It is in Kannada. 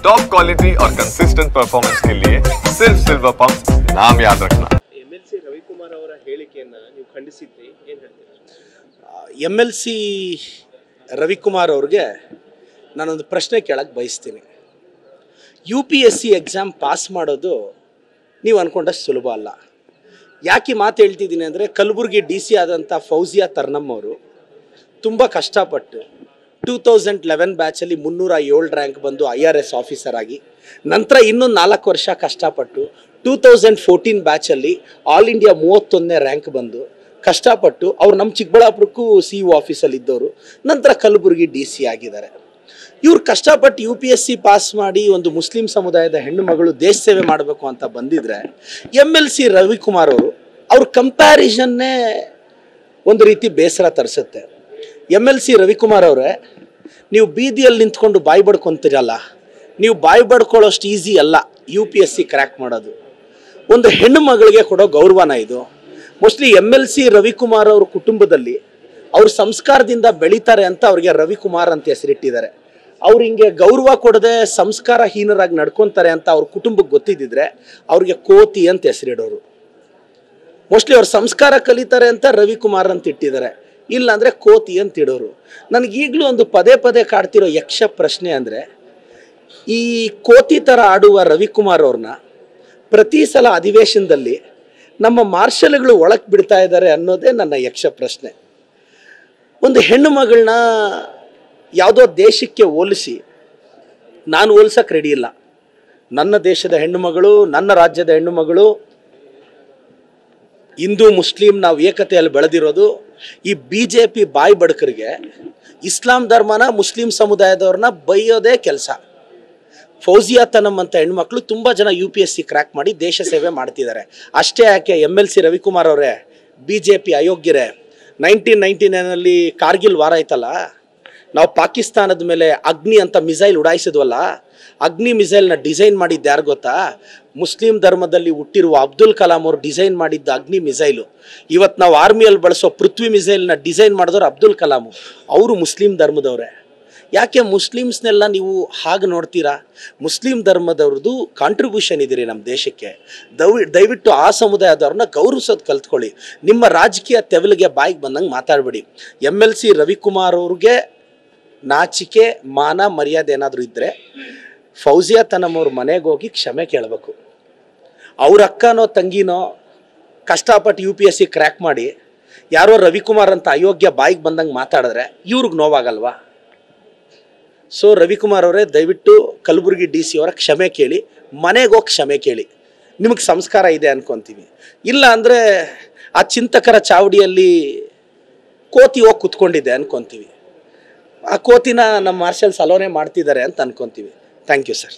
टॉप क्वालिटी और कंसिस्टेंट परफॉर्मेंस के लिए सिर्फ सिल्वर पंप नाम याद रखना। MLC ರವಿಕುಮಾರ್ ಅವರ ಹೇಳಿಕೆಯನ್ನು ನೀವು ಖಂಡಿಸಿದ್ರಿ, ಏನು ಹೇಳ್ತೀರಾ? MLC ರವಿಕುಮಾರ್ ಅವ್ರಿಗೆ ನಾನೊಂದು ಪ್ರಶ್ನೆ ಕೇಳಕ್ಕೆ ಬಯಸ್ತೀನಿ. UPSC ಎಕ್ಸಾಮ್ ಪಾಸ್ ಮಾಡೋದು ನೀವು ಅಂದ್ಕೊಂಡಷ್ಟು ಸುಲಭ ಅಲ್ಲ. ಯಾಕೆ ಮಾತು ಹೇಳ್ತಿದ್ದೀನಿ ಅಂದರೆ, ಕಲಬುರಗಿ DC ಆದಂಥ ಫೌಜಿಯಾ ತರ್ನಮ್ ಅವರು ತುಂಬ ಕಷ್ಟಪಟ್ಟು 2011 ಬ್ಯಾಚಲ್ಲಿ 307 ರ್ಯಾಂಕ್ ಬಂದು IRS ಆಫೀಸರ್ ಆಗಿ, ನಂತರ ಇನ್ನೂ 4 ವರ್ಷ ಕಷ್ಟಪಟ್ಟು 2014 ಬ್ಯಾಚಲ್ಲಿ ಆಲ್ ಇಂಡಿಯಾ 31ನೇ ರ್ಯಾಂಕ್ ಬಂದು ಕಷ್ಟಪಟ್ಟು ಅವ್ರು ನಮ್ಮ ಚಿಕ್ಕಬಳ್ಳಾಪುರಕ್ಕೂ CO ಆಫೀಸಲ್ಲಿ ಇದ್ದವರು, ನಂತರ ಕಲಬುರಗಿ DC ಆಗಿದ್ದಾರೆ. ಇವ್ರು ಕಷ್ಟಪಟ್ಟು UPSC ಪಾಸ್ ಮಾಡಿ ಒಂದು ಮುಸ್ಲಿಂ ಸಮುದಾಯದ ಹೆಣ್ಣು ಮಗಳು ದೇಶ ಸೇವೆ ಮಾಡಬೇಕು ಅಂತ ಬಂದಿದ್ರೆ, MLC ರವಿಕುಮಾರ್ ಅವರು ಅವ್ರ ಕಂಪ್ಯಾರಿಸನ್ನೇ ಒಂದು ರೀತಿ ಬೇಸರ ತರಿಸುತ್ತೆ. MLC ರವಿಕುಮಾರ್ ಅವರೇ, ನೀವು ಬೀದಿಯಲ್ಲಿ ನಿಂತ್ಕೊಂಡು ಬಾಯಿ ಬಡ್ಕೊತೀರಲ್ಲ, ನೀವು ಬಾಯಿ ಬಡ್ಕೊಳ್ಳೋಷ್ಟು ಈಸಿ ಅಲ್ಲ UPSC ಕ್ರ್ಯಾಕ್ ಮಾಡೋದು. ಒಂದು ಹೆಣ್ಣು ಮಗಳಿಗೆ ಕೊಡೋ ಗೌರವನ ಇದು. ಮೋಸ್ಟ್ಲಿ MLC ರವಿಕುಮಾರ್ ಅವ್ರ ಕುಟುಂಬದಲ್ಲಿ ಅವ್ರ ಸಂಸ್ಕಾರದಿಂದ ಬೆಳೀತಾರೆ ಅಂತ ಅವ್ರಿಗೆ ರವಿಕುಮಾರ್ ಅಂತ ಹೆಸರಿಟ್ಟಿದ್ದಾರೆ. ಅವ್ರು ಹಿಂಗೆ ಗೌರವ ಕೊಡದೆ ಸಂಸ್ಕಾರಹೀನರಾಗಿ ನಡ್ಕೊತಾರೆ ಅಂತ ಅವ್ರ ಕುಟುಂಬಕ್ಕೆ ಗೊತ್ತಿದ್ದಿದ್ರೆ ಅವ್ರಿಗೆ ಕೋತಿ ಅಂತ ಹೆಸರಿಡೋರು. ಮೋಸ್ಟ್ಲಿ ಅವ್ರ ಸಂಸ್ಕಾರ ಕಲಿತಾರೆ ಅಂತ ರವಿಕುಮಾರ್ ಅಂತ ಇಟ್ಟಿದ್ದಾರೆ, ಇಲ್ಲ ಅಂದರೆ ಕೋತಿ ಅಂತ ಇಡೋರು. ನನಗೀಗಲೂ ಒಂದು ಪದೇ ಪದೇ ಕಾಡ್ತಿರೋ ಯಕ್ಷ ಪ್ರಶ್ನೆ ಅಂದರೆ, ಈ ಕೋತಿ ಥರ ಆಡುವ ರವಿಕುಮಾರ್ ಅವ್ರನ್ನ ಪ್ರತಿ ಸಲ ಅಧಿವೇಶನದಲ್ಲಿ ನಮ್ಮ ಮಾರ್ಷಲ್ಗಳು ಒಳಗೆ ಬಿಡ್ತಾ ಇದ್ದಾರೆ ಅನ್ನೋದೇ ನನ್ನ ಯಕ್ಷ ಪ್ರಶ್ನೆ. ಒಂದು ಹೆಣ್ಣು ಮಗಳನ್ನ ಯಾವುದೋ ದೇಶಕ್ಕೆ ಹೋಲಿಸಿ ನಾನು ಹೋಲ್ಸಕ್ಕೆ ರೆಡಿ ಇಲ್ಲ. ನನ್ನ ದೇಶದ ಹೆಣ್ಣು ಮಗಳು, ನನ್ನ ರಾಜ್ಯದ ಹೆಣ್ಣು ಮಗಳು, ಹಿಂದೂ ಮುಸ್ಲಿಂ ನಾವು ಏಕತೆಯಲ್ಲಿ ಬೆಳೆದಿರೋದು. ಈ BJP ಬಾಯಿ ಬಡಕರಿಗೆ ಇಸ್ಲಾಂ ಧರ್ಮನ ಮುಸ್ಲಿಂ ಸಮುದಾಯದವ್ರನ್ನ ಬೈಯೋದೇ ಕೆಲಸ. ಫೌಜಿಯಾ ತನಮ್ ಅಂತ ಹೆಣ್ಮಕ್ಳು ತುಂಬ ಜನ UPSC ಕ್ರ್ಯಾಕ್ ಮಾಡಿ ದೇಶ ಸೇವೆ ಮಾಡ್ತಿದ್ದಾರೆ. ಅಷ್ಟೇ ಯಾಕೆ MLC ರವಿಕುಮಾರ್ ಅವರೇ, BJP ಅಯೋಗ್ಯರೇ, 1999 ಕಾರ್ಗಿಲ್ ವಾರ ಆಯ್ತಲ್ಲ, ನಾವು ಪಾಕಿಸ್ತಾನದ ಮೇಲೆ ಅಗ್ನಿ ಅಂತ ಮಿಸೈಲ್ ಉಡಾಯಿಸಿದ್ವಲ್ಲ, ಅಗ್ನಿ ಮಿಸೈಲ್ನ ಡಿಸೈನ್ ಮಾಡಿದ್ದು ಯಾರು ಗೊತ್ತಾ? ಮುಸ್ಲಿಂ ಧರ್ಮದಲ್ಲಿ ಹುಟ್ಟಿರುವ ಅಬ್ದುಲ್ ಕಲಾಂ ಅವರು ಡಿಸೈನ್ ಮಾಡಿದ್ದ ಅಗ್ನಿ ಮಿಸೈಲು. ಇವತ್ತು ನಾವು ಆರ್ಮಿಯಲ್ಲಿ ಬಳಸೋ ಪೃಥ್ವಿ ಮಿಸೈಲ್ನ ಡಿಸೈನ್ ಮಾಡಿದವರು ಅಬ್ದುಲ್ ಕಲಾಮು, ಅವರು ಮುಸ್ಲಿಂ ಧರ್ಮದವರೇ. ಯಾಕೆ ಮುಸ್ಲಿಮ್ಸ್ನೆಲ್ಲ ನೀವು ಹಾಗೆ ನೋಡ್ತೀರಾ? ಮುಸ್ಲಿಂ ಧರ್ಮದವ್ರದ್ದು ಕಾಂಟ್ರಿಬ್ಯೂಷನ್ ಇದೀರಿ ನಮ್ಮ ದೇಶಕ್ಕೆ. ದಯವಿಟ್ಟು ಆ ಸಮುದಾಯದವ್ರನ್ನ ಗೌರವಿಸೋದು ಕಲ್ತ್ಕೊಳ್ಳಿ. ನಿಮ್ಮ ರಾಜಕೀಯ ತೆವಲಿಗೆ ಬಾಯಿಗೆ ಬಂದಂಗೆ ಮಾತಾಡಬೇಡಿ. MLC ರವಿಕುಮಾರ್ ಅವ್ರಿಗೆ ನಾಚಿಕೆ ಮಾನ ಮರ್ಯಾದೆ ಏನಾದರೂ ಇದ್ದರೆ ಫೌಜಿಯಾ ತನಮ್ ಅವ್ರ ಮನೆಗೆ ಹೋಗಿ ಕ್ಷಮೆ ಕೇಳಬೇಕು. ಅವ್ರ ಅಕ್ಕನೋ ತಂಗಿನೋ ಕಷ್ಟಪಟ್ಟು UPSC ಕ್ರ್ಯಾಕ್ ಮಾಡಿ ಯಾರೋ ರವಿಕುಮಾರ್ ಅಂತ ಅಯೋಗ್ಯ ಬಾಯಿಗೆ ಬಂದಂಗೆ ಮಾತಾಡಿದ್ರೆ ಇವ್ರಿಗೆ ನೋವಾಗಲ್ವಾ? ಸೊ ರವಿಕುಮಾರ್ ಅವರೇ, ದಯವಿಟ್ಟು ಕಲಬುರಗಿ DC ಅವರ ಕ್ಷಮೆ ಕೇಳಿ, ಮನೆಗೆ ಹೋಗಿ ಕ್ಷಮೆ ಕೇಳಿ. ನಿಮಗೆ ಸಂಸ್ಕಾರ ಇದೆ ಅನ್ಕೊತೀವಿ. ಇಲ್ಲ ಅಂದರೆ ಆ ಚಿಂತಕರ ಚಾವಡಿಯಲ್ಲಿ ಕೋತಿ ಹೋಗಿ ಕುತ್ಕೊಂಡಿದೆ ಅನ್ಕೊತೀವಿ. ಆ ಕೋತಿನ ನಮ್ಮ ಮಾರ್ಷಲ್ಸ್ ಅಲೋನೆ ಮಾಡ್ತಿದ್ದಾರೆ ಅಂತ ಅನ್ಕೊತೀವಿ. Thank you sir.